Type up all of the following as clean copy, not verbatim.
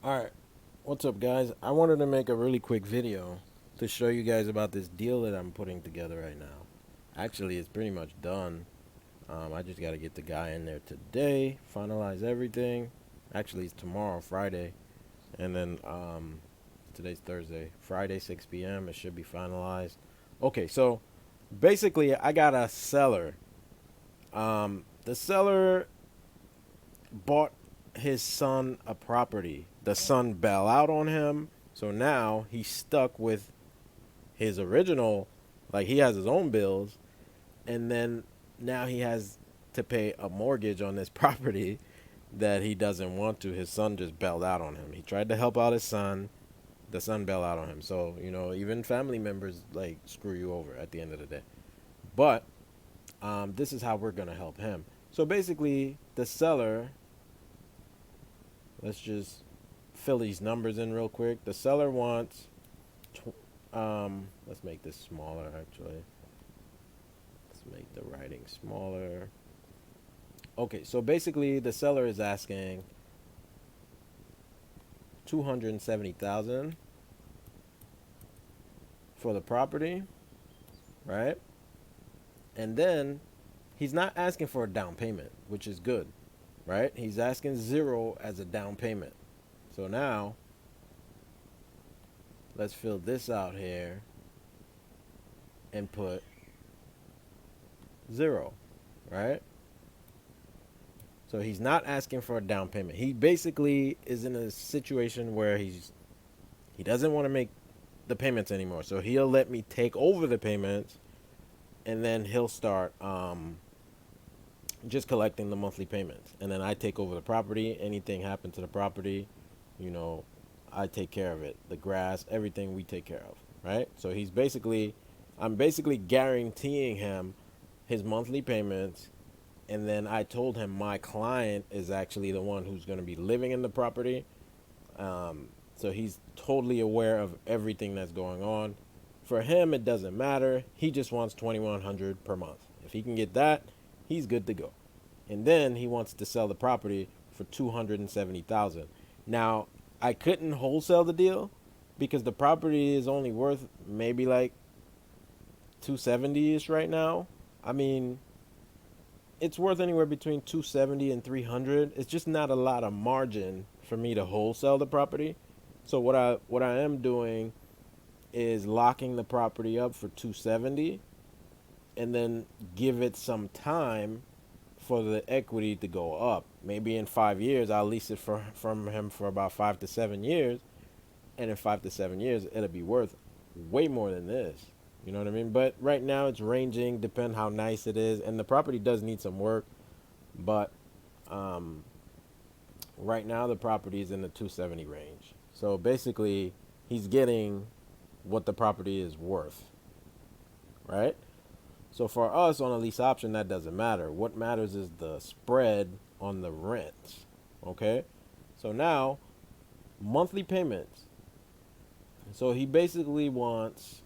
Alright, what's up guys? I wanted to make a really quick video to show you guys about this deal that I'm putting together right now. Actually, it's pretty much done. I just got to get the guy in there today, finalize everything. Actually, it's tomorrow, Friday, and then today's Thursday. Friday, 6 p.m. It should be finalized. Okay, so basically, I got a seller. The seller bought his son a property. The son bailed out on him, so now he's stuck with his original, like he has his own bills, and then now he has to pay a mortgage on this property that he doesn't want to. His son just bailed out on him. He tried to help out his son. The son bailed out on him. So, even family members like screw you over at the end of the day. But this is how we're going to help him. So basically, the seller, let's just fill these numbers in real quick. The seller wants, let's make this smaller actually. Let's make the writing smaller. Okay, so basically the seller is asking 270,000 for the property, right? And then he's not asking for a down payment, which is good, right? He's asking zero as a down payment. So now let's fill this out here and put zero, right? So he's not asking for a down payment. He basically is in a situation where he doesn't want to make the payments anymore. So he'll let me take over the payments, and then he'll start just collecting the monthly payments. And then I take over the property. Anything happen to the property, you know, I take care of it. The grass, everything we take care of, right? So I'm basically guaranteeing him his monthly payments. And then I told him my client is actually the one who's going to be living in the property. So he's totally aware of everything that's going on. For him, it doesn't matter. He just wants 2,100 per month. If he can get that, he's good to go. And then he wants to sell the property for 270,000. Now, I couldn't wholesale the deal because the property is only worth maybe like 270ish right now. I mean, it's worth anywhere between 270 and 300. It's just not a lot of margin for me to wholesale the property. So what I am doing is locking the property up for 270 and then give it some time for the equity to go up. Maybe in 5 years I'll lease it from him for about 5 to 7 years, and in 5 to 7 years it'll be worth way more than this. You know what I mean? But right now it's ranging, depend how nice it is, and the property does need some work, but um right now the property is in the 270 range. So basically he's getting what the property is worth, right? So for us on a lease option, that doesn't matter. What matters is the spread on the rent. Okay? So now, monthly payments. So he basically wants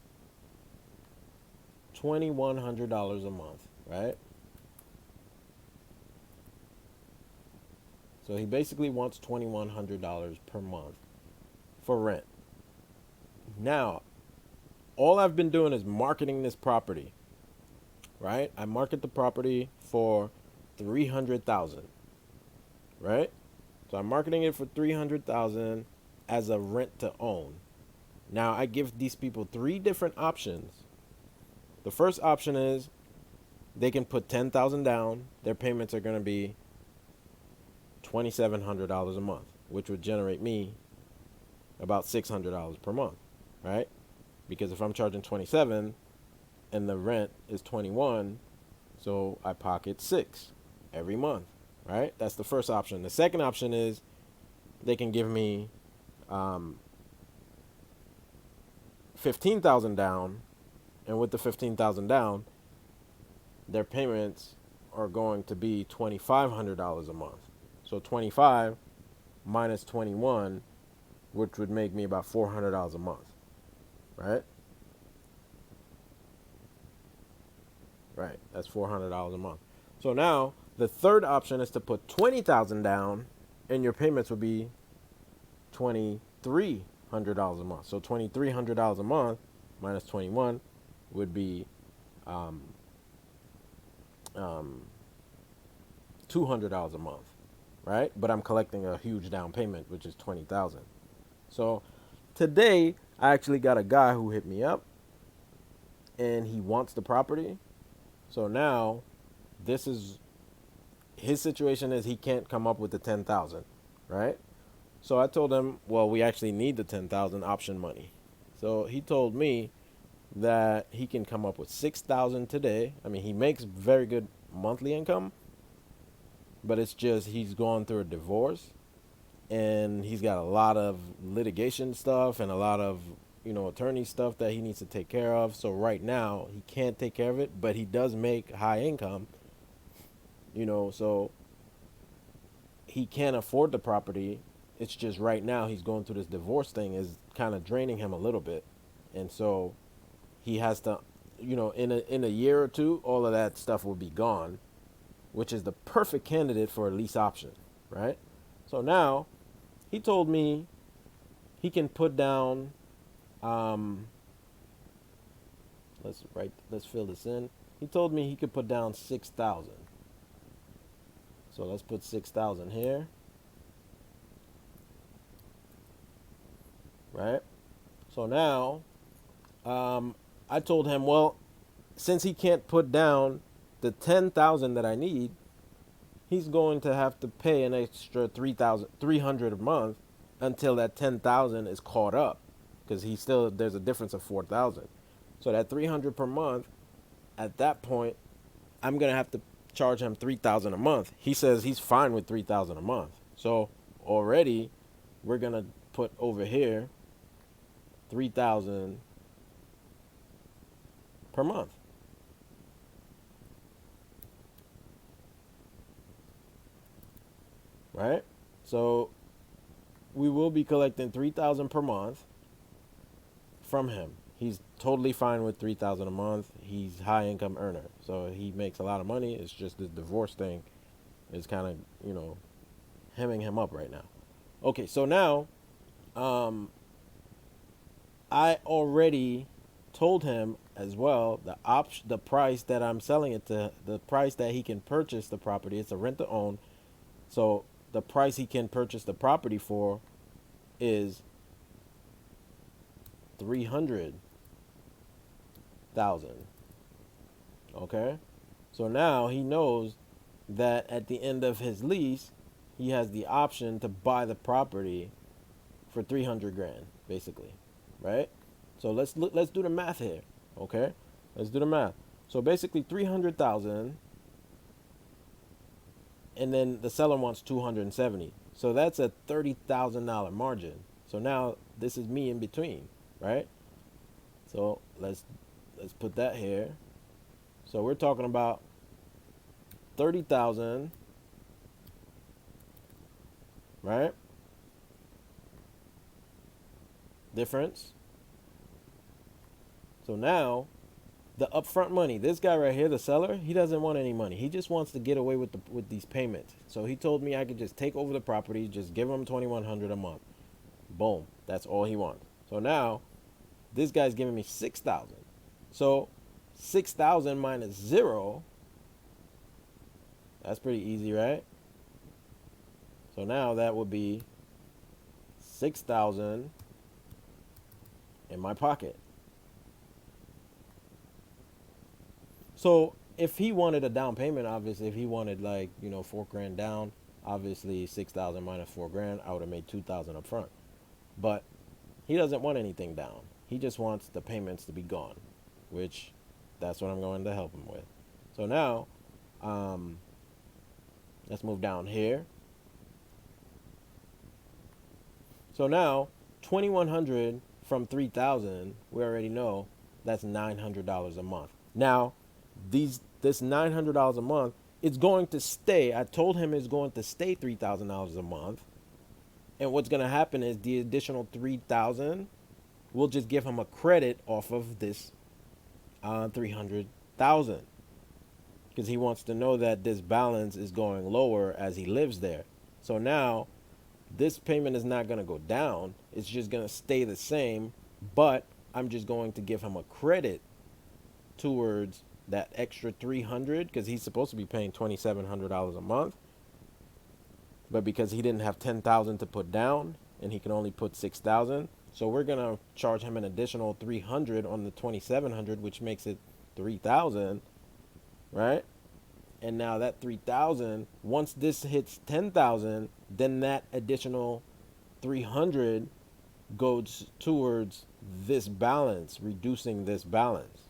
$2,100 a month, right? So he basically wants $2,100 per month for rent. Now, all I've been doing is marketing this property, right? I market the property for 300,000, right? So I'm marketing it for 300,000 as a rent to own. Now I give these people three different options. The first option is they can put 10,000 down. Their payments are going to be $2,700 a month, which would generate me about $600 per month, right? Because if I'm charging 27 and the rent is 21, so I pocket 6 every month, right? That's the first option. The second option is they can give me 15,000 down, and with the 15,000 down, their payments are going to be $2,500 a month. So 25 minus 21, which would make me about $400 a month, right? Right, that's $400 a month. So now the third option is to put 20,000 down, and your payments would be $2,300 a month. So $2,300 a month minus 21 would be um, um, $200 a month, right? But I'm collecting a huge down payment, which is 20,000. So today I actually got a guy who hit me up, and he wants the property. So now this is his situation is he can't come up with the 10,000, right? So I told him, well, we actually need the 10,000 option money. So he told me that he can come up with 6,000 today. I mean, he makes very good monthly income, but it's just he's going through a divorce, and he's got a lot of litigation stuff and a lot of, attorney stuff that he needs to take care of. So right now he can't take care of it, but he does make high income, so he can't afford the property. It's just right now he's going through this divorce thing is kind of draining him a little bit. And so he has to, in a year or two, all of that stuff will be gone, which is the perfect candidate for a lease option, right? So now he told me he can put down, let's fill this in. He told me he could put down 6,000. So let's put 6,000 here, right? So now, I told him, well, since he can't put down the 10,000 that I need, he's going to have to pay an extra 3,300 a month until that 10,000 is caught up, because there's a difference of 4,000. So that 300 per month, at that point, I'm gonna have to charge him 3,000 a month. He says he's fine with 3,000 a month. So already, we're gonna put over here 3,000 per month. Right? So we will be collecting 3,000 per month from him. He's totally fine with 3,000 a month. He's high income earner, so he makes a lot of money. It's just the divorce thing is kind of hemming him up right now. Okay, so now I already told him as well the price that I'm selling it to, the price that he can purchase the property. It's a rent to own, so the price he can purchase the property for is 300,000. Okay, so now he knows that at the end of his lease, he has the option to buy the property for 300 grand, basically, right? So let's do the math here, okay? Let's do the math. So basically 300,000, and then the seller wants 270. So that's a $30,000 margin. So now this is me in between, right? So let's put that here. So we're talking about 30,000, right? Difference. So now the upfront money, this guy right here, the seller, he doesn't want any money. He just wants to get away with these payments. So he told me I could just take over the property, just give him $2,100 a month. Boom. That's all he wants. So now this guy's giving me 6,000. So 6,000 minus 0, that's pretty easy, right? So now that would be 6,000 in my pocket. So if he wanted a down payment, obviously, if he wanted like, $4,000 down, obviously 6,000 minus $4,000, I would have made 2,000 up front. But he doesn't want anything down. He just wants the payments to be gone, which that's what I'm going to help him with. So now, let's move down here. So now, 2,100 from 3,000, we already know that's $900 a month. Now, this $900 a month, it's going to stay. I told him it's going to stay $3,000 a month. And what's going to happen is the additional 3,000 will just give him a credit off of this 300,000, because he wants to know that this balance is going lower as he lives there. So now this payment is not going to go down. It's just going to stay the same, but I'm just going to give him a credit towards that extra 300 because he's supposed to be paying $2,700 a month, but because he didn't have 10,000 to put down and he can only put 6,000, so we're going to charge him an additional 300 on the 2,700, which makes it 3,000, right? And now that 3,000, once this hits 10,000, then that additional 300 goes towards this balance, reducing this balance.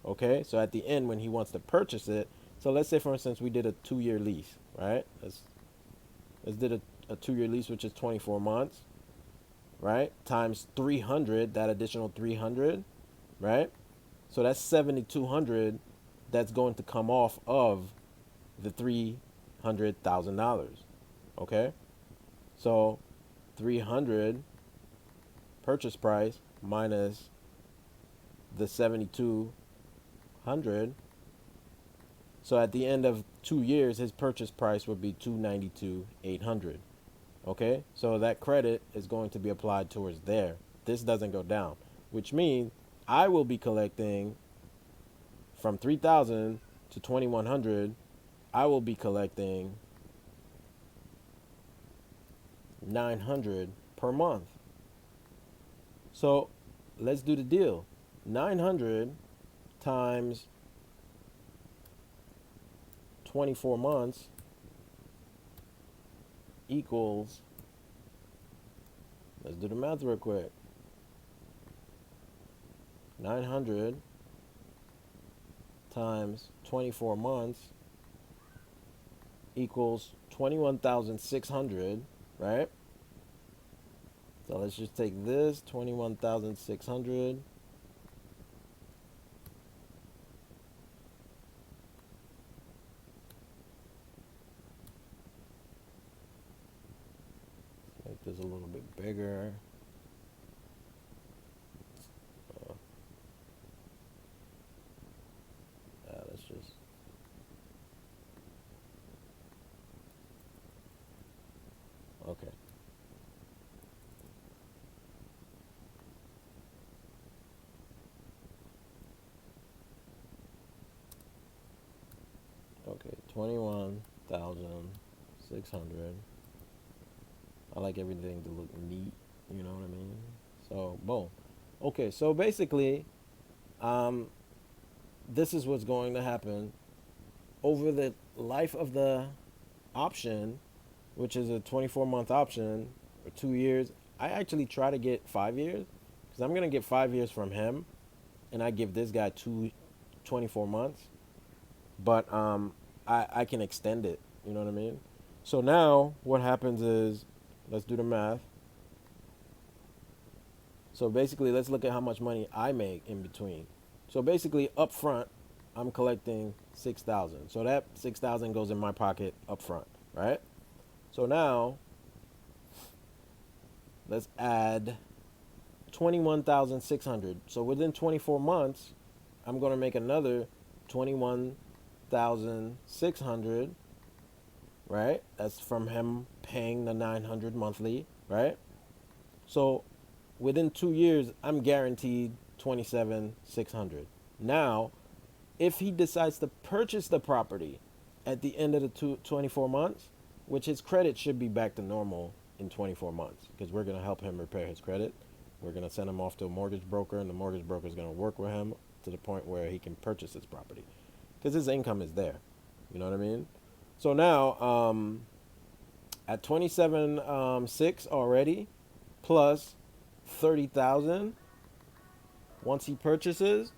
Okay, so at the end when he wants to purchase it, so let's say for instance we did a 2-year lease, right? Let's did a 2-year lease, which is 24 months, right? Times 300, that additional 300, right? So that's 7,200 that's going to come off of the $300,000. Okay, so 300 purchase price minus the 7,200. So at the end of 2 years, his purchase price would be 292,800. Okay, so that credit is going to be applied towards there. This doesn't go down, which means I will be collecting from 3,000 to 2,100. I will be collecting 900 per month. So let's do the deal. 900 times 24 months equals, let's do the math real quick. 900 times 24 months equals 21,600, right? So let's just take this 21,600 make this a little bit bigger. Let's just okay. Okay, 21,600. I like everything to look neat, you know what I mean? So, boom. Okay, so basically, this is what's going to happen over the life of the option, which is a 24-month option or 2 years. I actually try to get 5 years because I'm going to get 5 years from him, and I give this guy 24 months. But I can extend it, you know what I mean? So now what happens is, let's do the math. So basically, let's look at how much money I make in between. So basically, up front, I'm collecting 6,000. So that 6,000 goes in my pocket up front, right? So now, let's add 21,600. So within 24 months, I'm going to make another 21,600, right? That's from him paying the 900 monthly, right? So within 2 years, I'm guaranteed 27,600. Now, if he decides to purchase the property at the end of the 24 months, which his credit should be back to normal in 24 months, because we're going to help him repair his credit. We're going to send him off to a mortgage broker, and the mortgage broker is going to work with him to the point where he can purchase his property, because his income is there. You know what I mean? So now, at 27.6 already, plus 30,000 once he purchases,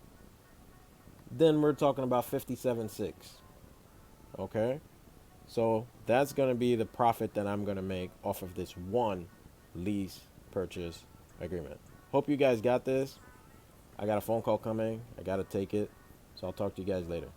then we're talking about 57.6. Okay, so that's going to be the profit that I'm going to make off of this one lease purchase agreement. Hope you guys got this. I got a phone call coming. I got to take it. So I'll talk to you guys later.